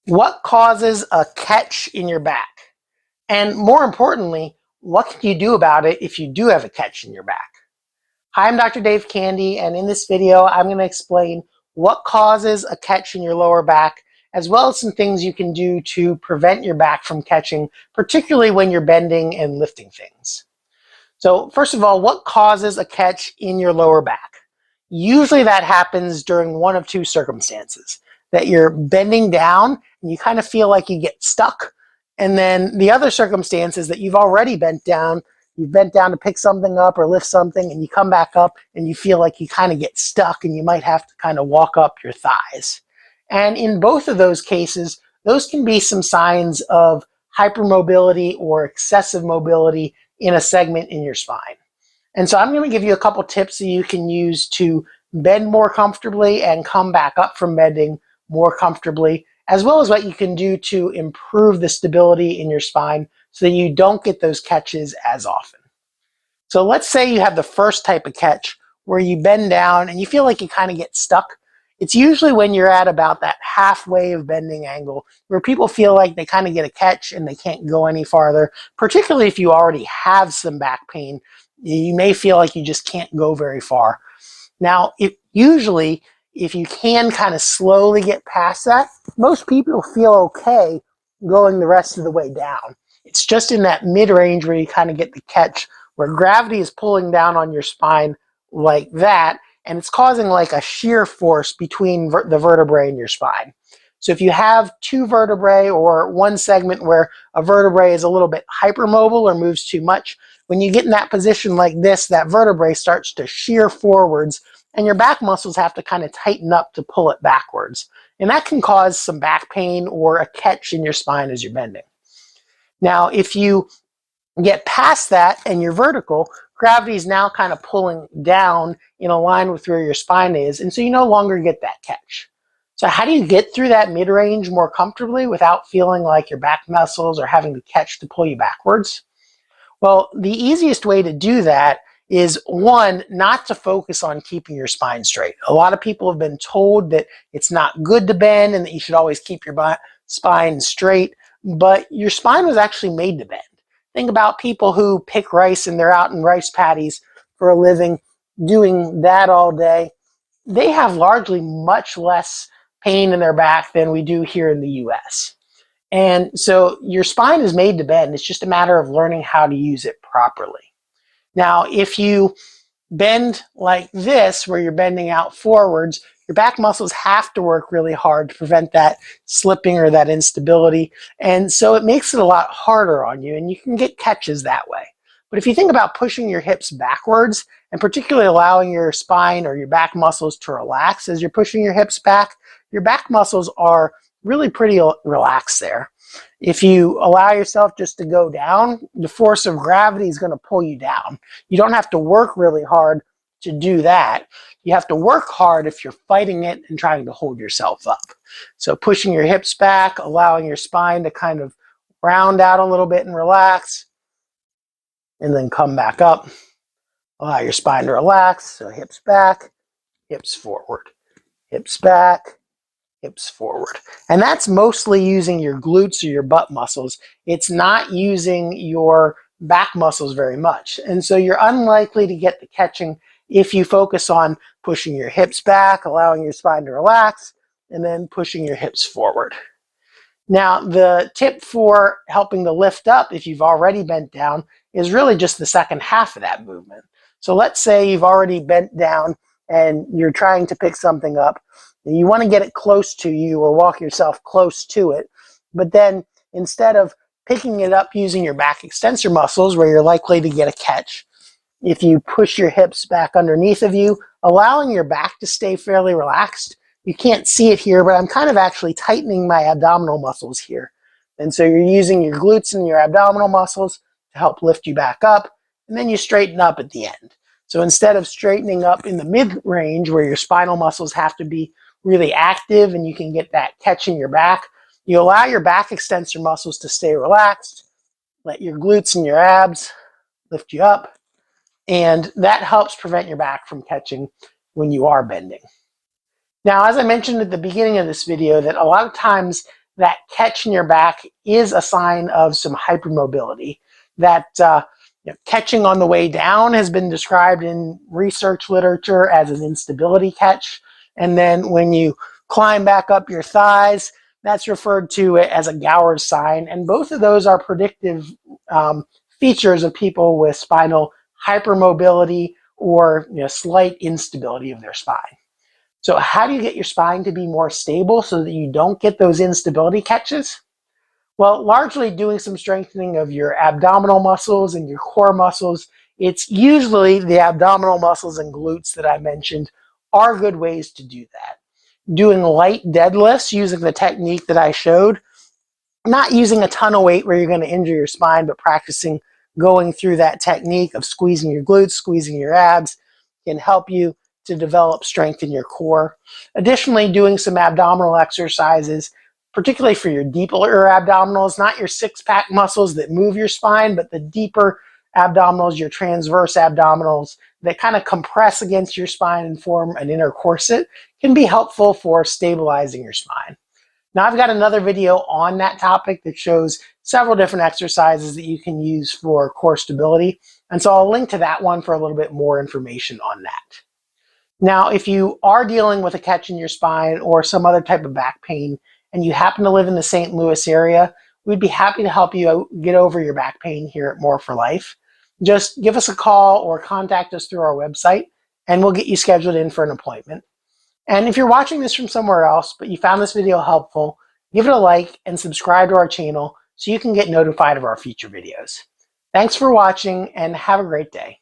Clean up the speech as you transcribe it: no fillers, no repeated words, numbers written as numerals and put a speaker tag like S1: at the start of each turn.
S1: What causes a catch in your back? And more importantly, what can you do about it if you do have a catch in your back? Hi, I'm Dr. Dave Candy, and in this video, I'm going to explain what causes a catch in your lower back, as well as some things you can do to prevent your back from catching, particularly when you're bending and lifting things. So first of all, what causes a catch in your lower back? Usually that happens during one of two circumstances. That you're bending down and you kind of feel like you get stuck. And then the other circumstance is that you've already bent down. You've bent down to pick something up or lift something, and you come back up and you feel like you kind of get stuck and you might have to kind of walk up your thighs. And in both of those cases, those can be some signs of hypermobility or excessive mobility in a segment in your spine. And so I'm going to give you a couple tips that you can use to bend more comfortably and come back up from bending more comfortably, as well as what you can do to improve the stability in your spine so that you don't get those catches as often. So let's say you have the first type of catch where you bend down and you feel like you kind of get stuck. It's usually when you're at about that halfway of bending angle where people feel like they kind of get a catch and they can't go any farther, particularly if you already have some back pain. You may feel like you just can't go very far. Now, usually, if you can kind of slowly get past that, most people feel okay going the rest of the way down. It's just in that mid-range where you kind of get the catch, where gravity is pulling down on your spine like that, and it's causing like a shear force between the vertebrae in your spine. So if you have two vertebrae or one segment where a vertebrae is a little bit hypermobile or moves too much, when you get in that position like this, that vertebrae starts to shear forwards and your back muscles have to kind of tighten up to pull it backwards. And that can cause some back pain or a catch in your spine as you're bending. Now, if you get past that and you're vertical, gravity is now kind of pulling down in a line with where your spine is, and so you no longer get that catch. So how do you get through that mid-range more comfortably without feeling like your back muscles are having to catch to pull you backwards? Well, the easiest way to do that is, one, not to focus on keeping your spine straight. A lot of people have been told that it's not good to bend and that you should always keep your spine straight, but your spine was actually made to bend. Think about people who pick rice and they're out in rice paddies for a living, doing that all day. They have largely much less pain in their back than we do here in the US. And so your spine is made to bend. It's just a matter of learning how to use it properly. Now, if you bend like this, where you're bending out forwards, your back muscles have to work really hard to prevent that slipping or that instability. And so it makes it a lot harder on you, and you can get catches that way. But if you think about pushing your hips backwards, and particularly allowing your spine or your back muscles to relax as you're pushing your hips back, your back muscles are really pretty relaxed there. If you allow yourself just to go down, the force of gravity is going to pull you down. You don't have to work really hard to do that. You have to work hard if you're fighting it and trying to hold yourself up. So pushing your hips back, allowing your spine to kind of round out a little bit and relax, and then come back up. Allow your spine to relax, so hips back, hips forward, hips back, hips forward. And that's mostly using your glutes or your butt muscles. It's not using your back muscles very much. And so you're unlikely to get the catching if you focus on pushing your hips back, allowing your spine to relax, and then pushing your hips forward. Now, the tip for helping to lift up if you've already bent down is really just the second half of that movement. So let's say you've already bent down and you're trying to pick something up. You want to get it close to you or walk yourself close to it. But then instead of picking it up using your back extensor muscles where you're likely to get a catch, if you push your hips back underneath of you, allowing your back to stay fairly relaxed. You can't see it here, but I'm kind of actually tightening my abdominal muscles here. And so you're using your glutes and your abdominal muscles to help lift you back up, and then you straighten up at the end. So instead of straightening up in the mid-range where your spinal muscles have to be really active and you can get that catch in your back, you allow your back extensor muscles to stay relaxed, let your glutes and your abs lift you up, and that helps prevent your back from catching when you are bending. Now, as I mentioned at the beginning of this video, that a lot of times that catch in your back is a sign of some hypermobility. That catching on the way down has been described in research literature as an instability catch. And then when you climb back up your thighs, that's referred to as a Gower's sign. And both of those are predictive features of people with spinal hypermobility or slight instability of their spine. So how do you get your spine to be more stable so that you don't get those instability catches? Well, largely doing some strengthening of your abdominal muscles and your core muscles. It's usually the abdominal muscles and glutes that I mentioned are good ways to do that. Doing light deadlifts using the technique that I showed, not using a ton of weight where you're going to injure your spine, but practicing going through that technique of squeezing your glutes, squeezing your abs can help you to develop strength in your core. Additionally, doing some abdominal exercises, particularly for your deeper abdominals, not your six-pack muscles that move your spine, but the deeper abdominals, your transverse abdominals that kind of compress against your spine and form an inner corset, can be helpful for stabilizing your spine. Now I've got another video on that topic that shows several different exercises that you can use for core stability. And so I'll link to that one for a little bit more information on that. Now, if you are dealing with a catch in your spine or some other type of back pain, and you happen to live in the St. Louis area, we'd be happy to help you get over your back pain here at More for Life. Just give us a call or contact us through our website, and we'll get you scheduled in for an appointment. And if you're watching this from somewhere else, but you found this video helpful, give it a like and subscribe to our channel so you can get notified of our future videos. Thanks for watching and have a great day.